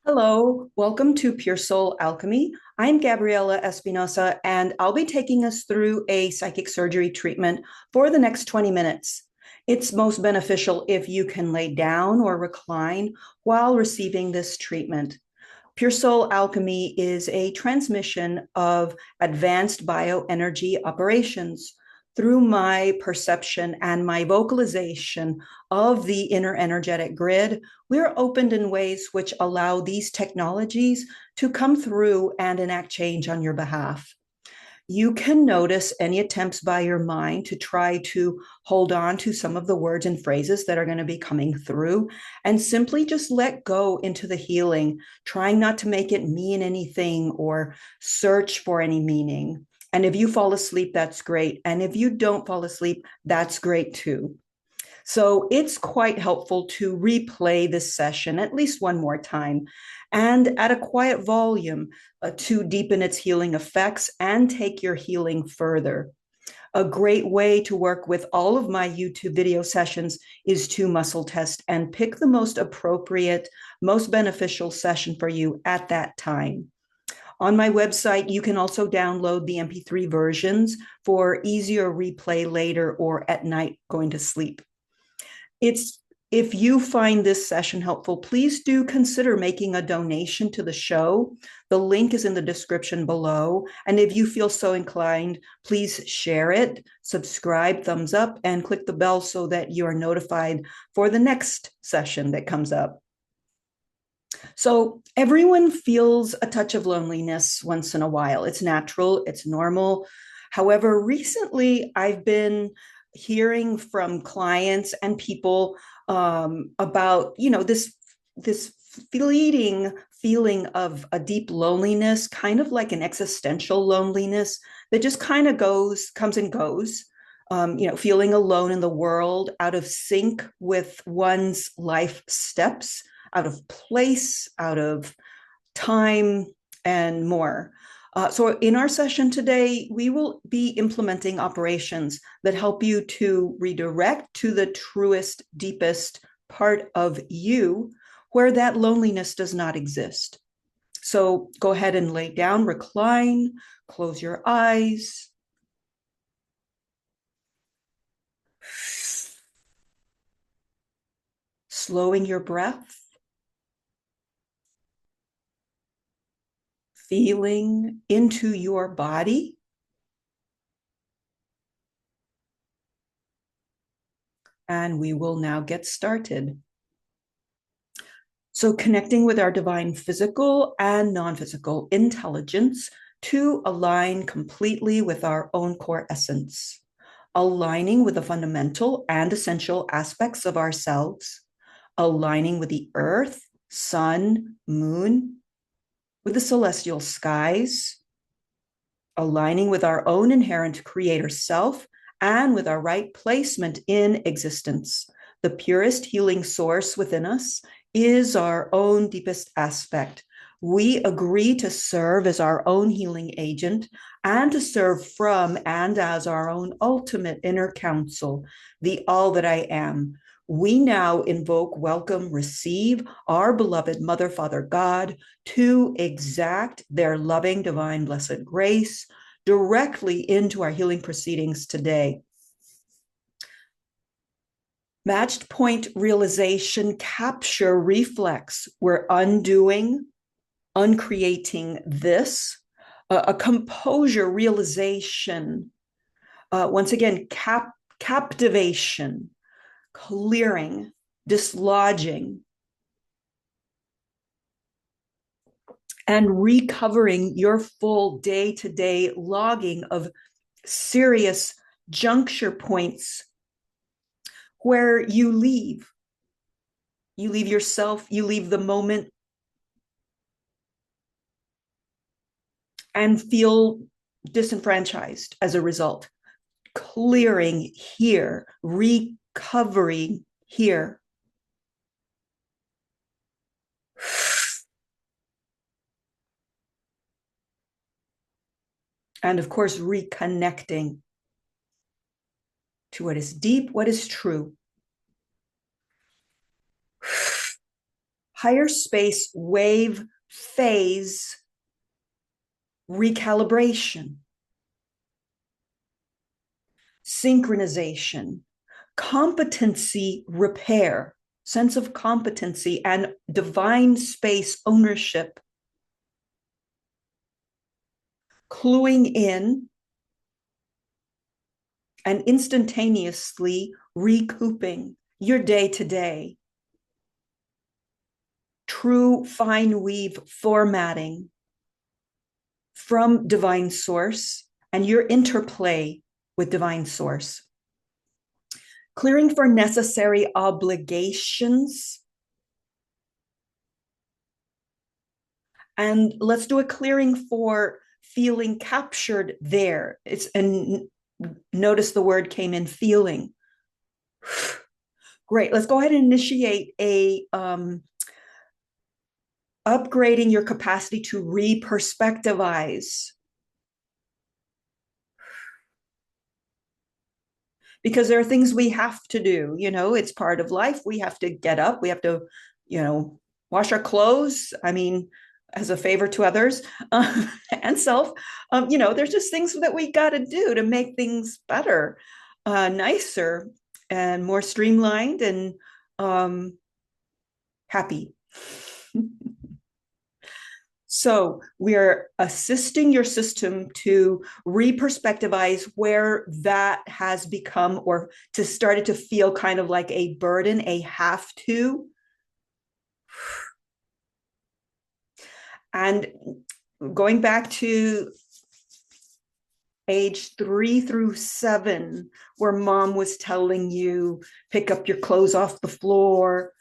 Hello, welcome to Pure Soul Alchemy. I'm Gabriella Espinosa, and I'll be taking us through a psychic surgery treatment for the next 20 minutes. It's most beneficial if you can lay down or recline while receiving this treatment. Pure Soul Alchemy is a transmission of advanced bioenergy operations through my perception and my vocalization of the inner energetic grid. We're opened in ways which allow these technologies to come through and enact change on your behalf. You can notice any attempts by your mind to try to hold on to some of the words and phrases that are going to be coming through and simply just let go into the healing, trying not to make it mean anything or search for any meaning. And if you fall asleep, that's great. And if you don't fall asleep, that's great too. So it's quite helpful to replay this session at least one more time and at a quiet volume to deepen its healing effects and take your healing further. A great way to work with all of my YouTube video sessions is to muscle test and pick the most appropriate, most beneficial session for you at that time. On my website, you can also download the MP3 versions for easier replay later or at night going to sleep. If you find this session helpful, please do consider making a donation to the show. The link is in the description below. And if you feel so inclined, please share it, subscribe, thumbs up, and click the bell so that you are notified for the next session that comes up. So everyone feels a touch of loneliness once in a while. It's natural, it's normal. However, recently I've been hearing from clients and people about this fleeting feeling of a deep loneliness, kind of like an existential loneliness that just kind of comes and goes. Feeling alone in the world, out of sync with one's life steps, out of place, out of time, and more. So in our session today, we will be implementing operations that help you to redirect to the truest, deepest part of you where that loneliness does not exist. So go ahead and lay down, recline, close your eyes. Slowing your breath. Feeling into your body. And we will now get started. So connecting with our divine physical and non-physical intelligence to align completely with our own core essence, aligning with the fundamental and essential aspects of ourselves, aligning with the earth, sun, moon, with the celestial skies, aligning with our own inherent creator self and with our right placement in existence. The purest healing source within us is our own deepest aspect. We agree to serve as our own healing agent and to serve from and as our own ultimate inner counsel, the all that I am. We now invoke, welcome, receive our beloved Mother, Father, God to exact their loving, divine, blessed grace directly into our healing proceedings today. Matched point realization, capture, reflex. We're undoing, uncreating this. A composure realization. Once again, captivation, clearing, dislodging, and recovering your full day-to-day logging of serious juncture points where you leave yourself, you leave the moment and feel disenfranchised as a result. Clearing here, recovering here. And of course, reconnecting to what is deep, what is true. higher space, wave, phase, recalibration, synchronization, competency repair, sense of competency, and divine space ownership, cluing in and instantaneously recouping your day to day, true fine weave formatting from divine source and your interplay with divine source, clearing for necessary obligations. And let's do a clearing for feeling captured there. And notice the word came in, feeling. Great. Let's go ahead and initiate a upgrading your capacity to re-perspectivize. Because there are things we have to do, it's part of life. We have to get up. We have to, wash our clothes. I mean, as a favor to others and self, there's just things that we got to do to make things better, nicer, and more streamlined and happy. So we are assisting your system to re-perspectivize where that has become or to started to feel kind of like a burden, a have to. And going back to age 3 through 7, where mom was telling you, pick up your clothes off the floor,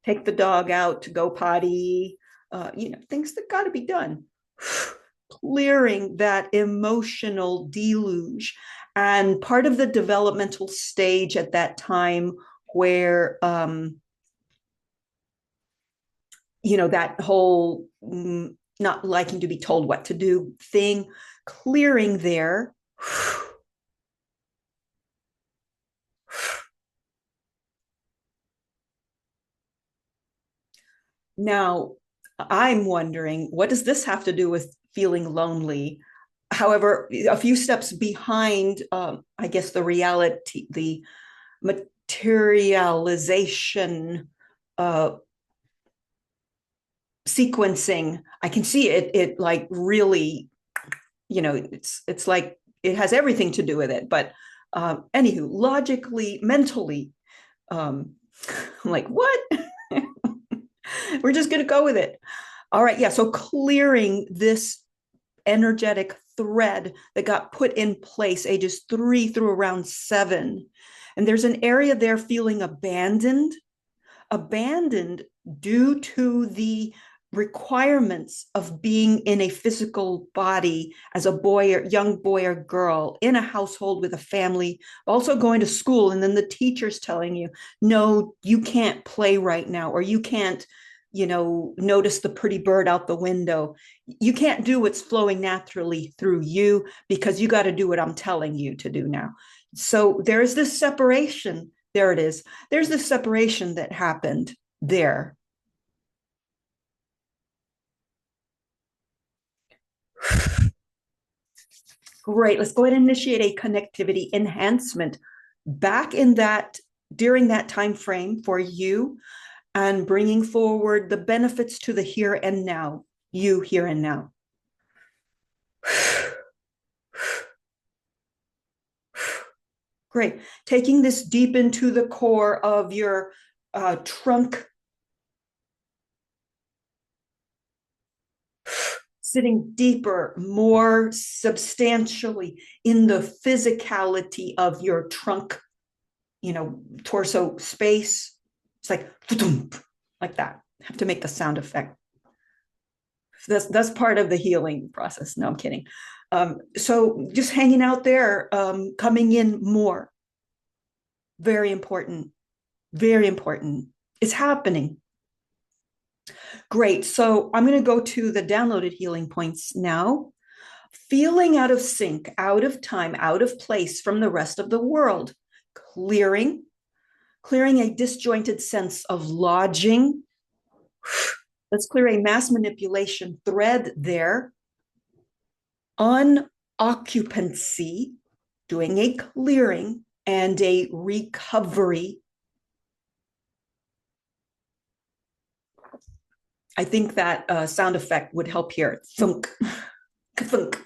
take the dog out to go potty, things that got to be done. Clearing that emotional deluge. And part of the developmental stage at that time where, that whole not liking to be told what to do thing, clearing there. Now, I'm wondering, what does this have to do with feeling lonely? However, a few steps behind, I guess, the reality, the materialization sequencing, I can see it like really, it's like it has everything to do with it. But anywho, logically, mentally, I'm like, what? We're just going to go with it. All right. Yeah. So clearing this energetic thread that got put in place ages 3 through around 7. And there's an area there feeling abandoned due to the requirements of being in a physical body as a boy or young boy or girl in a household with a family, also going to school. And then the teacher's telling you, no, you can't play right now, or you can't, notice the pretty bird out the window. You can't do what's flowing naturally through you because you got to do what I'm telling you to do now. So there is this separation. There it is. There's this separation that happened there. Great. Let's go ahead and initiate a connectivity enhancement back in that during that time frame for you, and bringing forward the benefits to the here and now, you here and now. Great. Taking this deep into the core of your trunk, sitting deeper, more substantially in the physicality of your trunk, torso space. It's like that. I have to make the sound effect. That's part of the healing process. No, I'm kidding. So just hanging out there, coming in more. Very important. Very important. It's happening. Great. So I'm going to go to the downloaded healing points now. Feeling out of sync, out of time, out of place from the rest of the world. Clearing clearing a disjointed sense of lodging. Let's clear a mass manipulation thread there. Unoccupancy, doing a clearing and a recovery. I think that sound effect would help here. Thunk, thunk.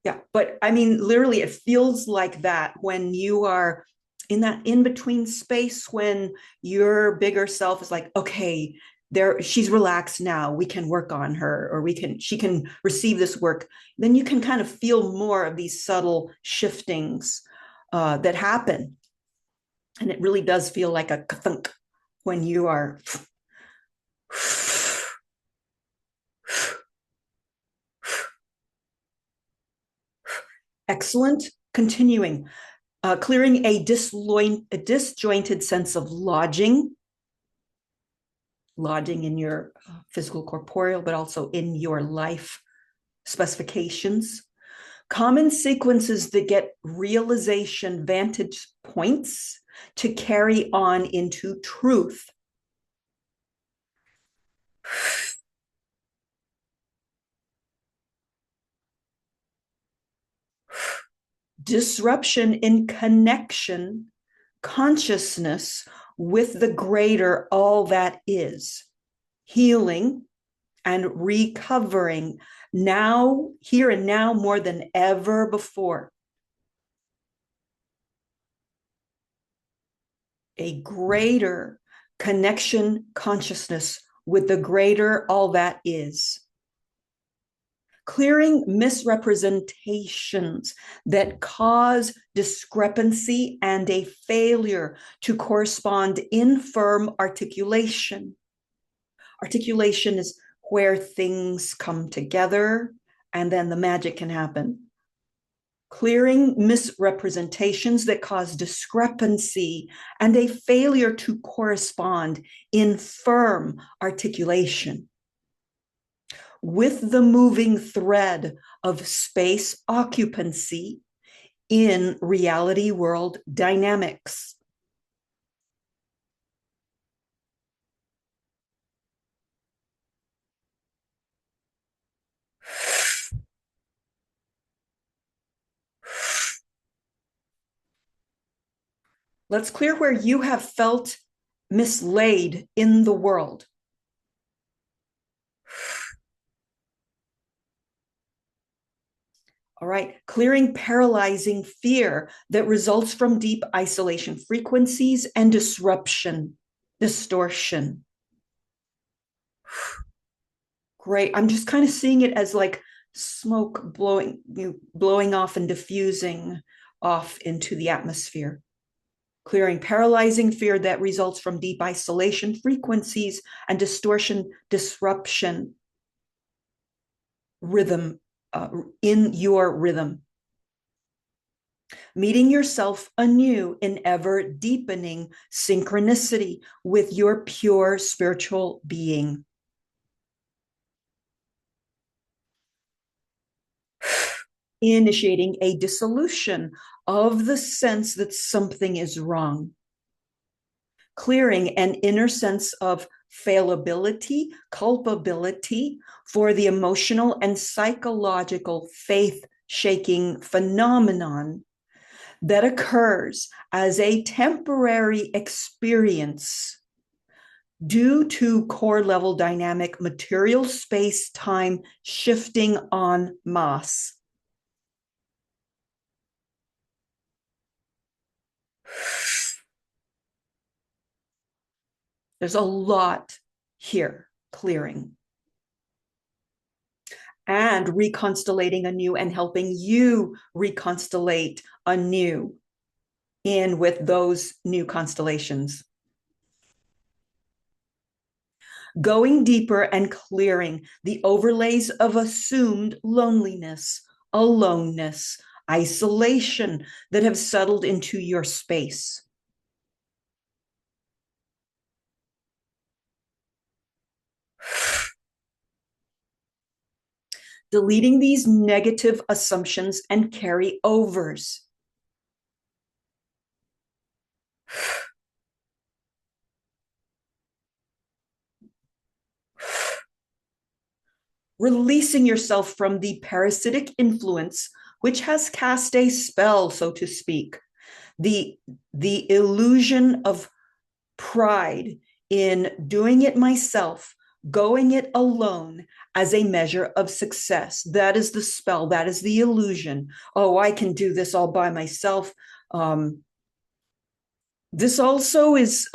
Yeah, but I mean, literally, it feels like that when you are in that in-between space when your bigger self is like, okay, there, she's relaxed now. We can work on her, or she can receive this work. Then you can kind of feel more of these subtle shiftings that happen. And it really does feel like a thunk when you are excellent. Continuing, clearing a disjointed sense of lodging in your physical corporeal, but also in your life specifications. Common sequences that get realization vantage points to carry on into truth. Disruption in connection, consciousness with the greater all that is. Healing and recovering now, here and now, more than ever before. A greater connection, consciousness with the greater all that is. Clearing misrepresentations that cause discrepancy and a failure to correspond in firm articulation. Articulation is where things come together and then the magic can happen. Clearing misrepresentations that cause discrepancy and a failure to correspond in firm articulation. With the moving thread of space occupancy in reality world dynamics. Let's clear where you have felt mislaid in the world. All right, clearing paralyzing fear that results from deep isolation frequencies and distortion. Great. I'm just kind of seeing it as like smoke blowing off and diffusing off into the atmosphere. Clearing paralyzing fear that results from deep isolation frequencies and disruption, rhythm, in your rhythm. Meeting yourself anew in ever deepening synchronicity with your pure spiritual being. Initiating a dissolution of the sense that something is wrong. Clearing an inner sense of fallibility, culpability for the emotional and psychological faith-shaking phenomenon that occurs as a temporary experience due to core level dynamic material space-time shifting en masse. There's a lot here clearing and reconstellating anew and helping you reconstellate anew in with those new constellations. Going deeper and clearing the overlays of assumed loneliness, aloneness, isolation that have settled into your space. Deleting these negative assumptions and carryovers. releasing yourself from the parasitic influence which has cast a spell, so to speak, the the illusion of pride in doing it myself, going it alone as a measure of success. That is the spell, that is the illusion. Oh, I can do this all by myself. This also is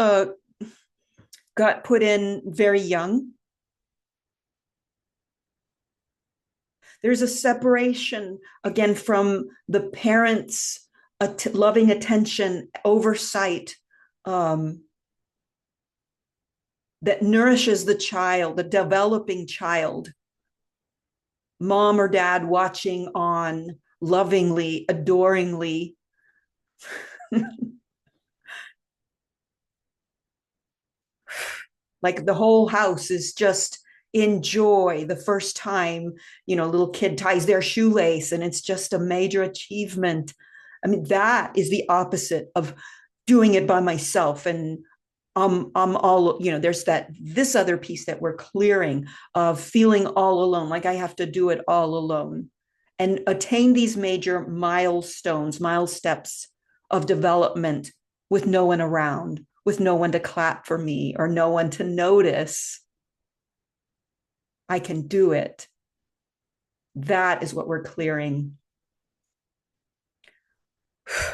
got put in very young. There's a separation again from the parents' loving attention, oversight, that nourishes the child, the developing child. Mom or dad watching on lovingly, adoringly. Like the whole house is just in joy the first time, little kid ties their shoelace and it's just a major achievement. I mean, that is the opposite of doing it by myself. And I'm all, there's this other piece that we're clearing of feeling all alone, like I have to do it all alone and attain these major milestones, steps of development with no one around, with no one to clap for me or no one to notice. I can do it. That is what we're clearing.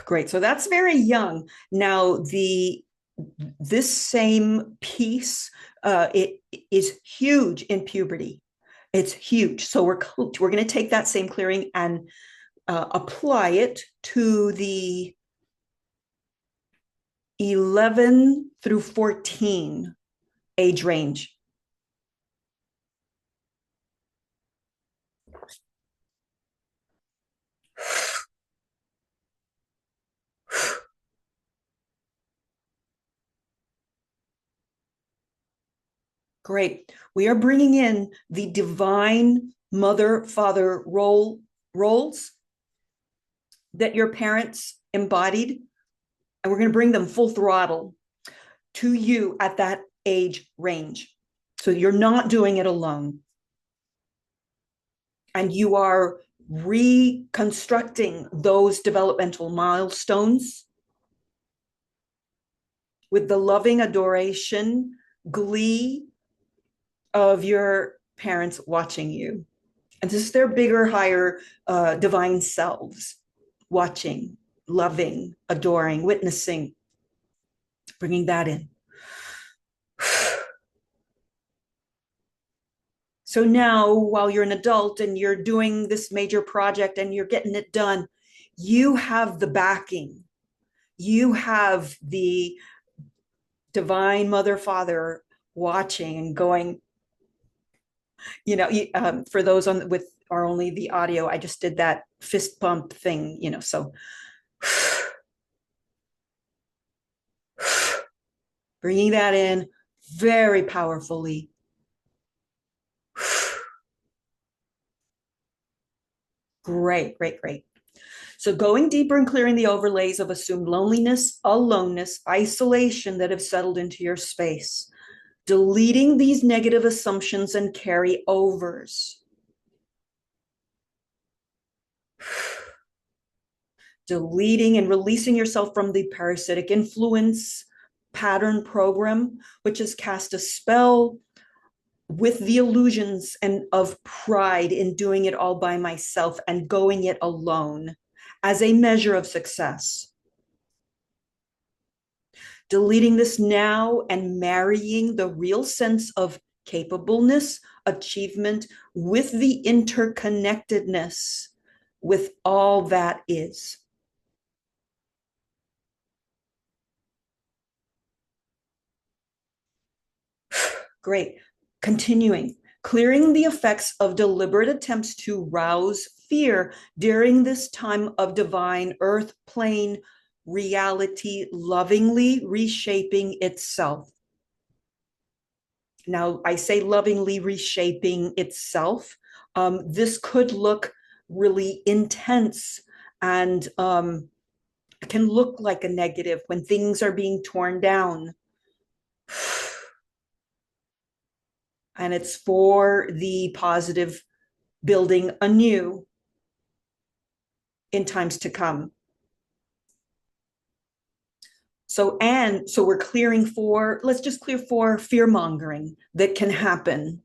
Great. So that's very young. Now, this same piece, it is huge in puberty. It's huge. So we're going to take that same clearing and apply it to the 11 through 14 age range. Great. We are bringing in the divine mother, father roles that your parents embodied, and we're going to bring them full throttle to you at that age range. So you're not doing it alone. And you are reconstructing those developmental milestones with the loving adoration, glee of your parents watching you. And this is their bigger, higher divine selves watching, loving, adoring, witnessing, bringing that in. So now, while you're an adult and you're doing this major project and you're getting it done, you have the backing. You have the divine mother, father watching and going, for those on with are only the audio, I just did that fist bump thing, so bringing that in very powerfully. Great, great, great. So going deeper and clearing the overlays of assumed loneliness, aloneness, isolation that have settled into your space. Deleting these negative assumptions and carryovers. Deleting and releasing yourself from the parasitic influence pattern program, which has cast a spell with the illusions and of pride in doing it all by myself and going it alone as a measure of success. Deleting this now and marrying the real sense of capableness, achievement with the interconnectedness with all that is. Great. Continuing, clearing the effects of deliberate attempts to rouse fear during this time of divine earth plane reality lovingly reshaping itself. Now, I say lovingly reshaping itself. This could look really intense and it can look like a negative when things are being torn down. And it's for the positive building anew in times to come. So we're clearing for, let's just clear for fear mongering that can happen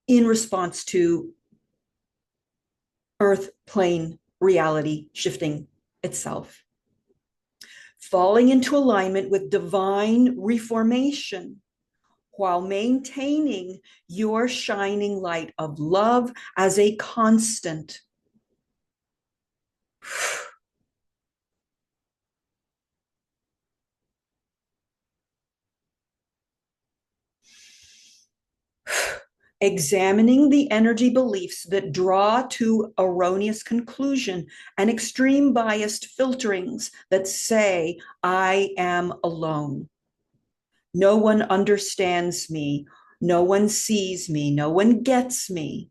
in response to earth plane reality shifting itself. Falling into alignment with divine reformation while maintaining your shining light of love as a constant. Examining the energy beliefs that draw to erroneous conclusion and extreme biased filterings that say, I am alone. No one understands me. No one sees me. No one gets me.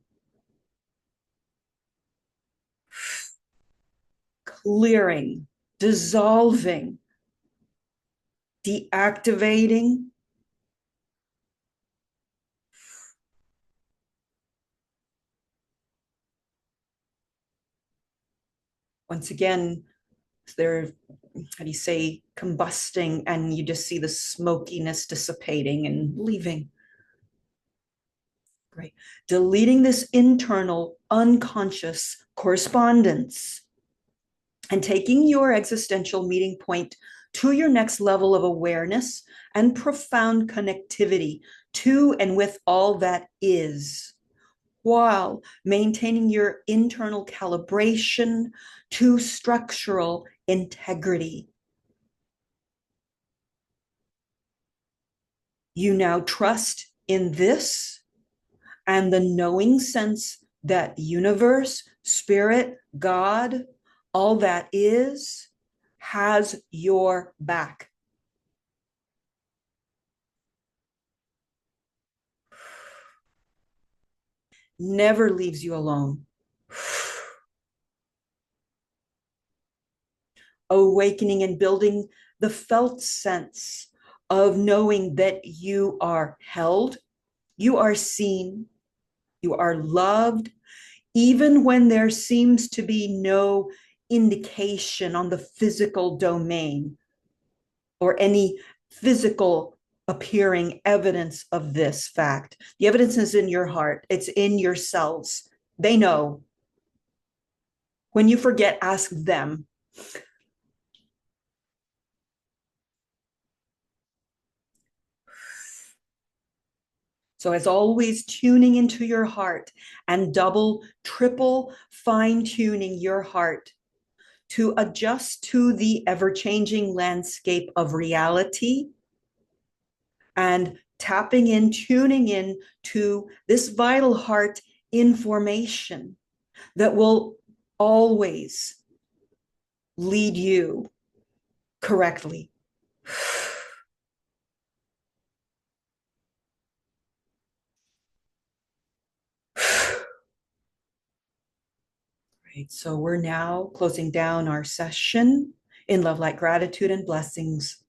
Clearing, dissolving, deactivating. Once again, they're, how do you say, combusting, and you just see the smokiness dissipating and leaving. Great. Deleting this internal unconscious correspondence and taking your existential meeting point to your next level of awareness and profound connectivity to and with all that is, while maintaining your internal calibration to structural integrity. You now trust in this and the knowing sense that universe, spirit, God, all that is, has your back. Never leaves you alone. Awakening and building the felt sense of knowing that you are held, you are seen, you are loved, even when there seems to be no indication on the physical domain or any physical appearing evidence of this fact. The evidence is in your heart, it's in your cells. They know. When you forget, ask them. So, as always, tuning into your heart and double, triple fine tuning your heart to adjust to the ever changing landscape of reality and tapping in, tuning in to this vital heart information that will always lead you correctly. Right, so we're now closing down our session in love, light, gratitude, and blessings.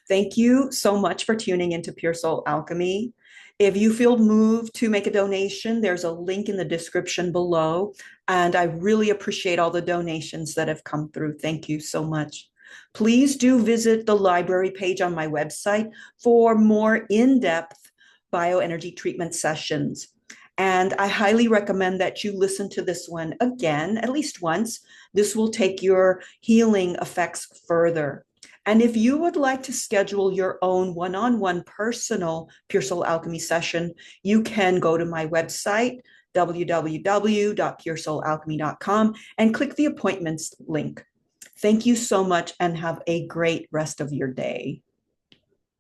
Thank you so much for tuning into Pure Soul Alchemy. If you feel moved to make a donation, there's a link in the description below. And I really appreciate all the donations that have come through. Thank you so much. Please do visit the library page on my website for more in-depth bioenergy treatment sessions. And I highly recommend that you listen to this one again, at least once. This will take your healing effects further. And if you would like to schedule your own one-on-one personal Pure Soul Alchemy session, you can go to my website, www.puresoulalchemy.com, and click the appointments link. Thank you so much and have a great rest of your day.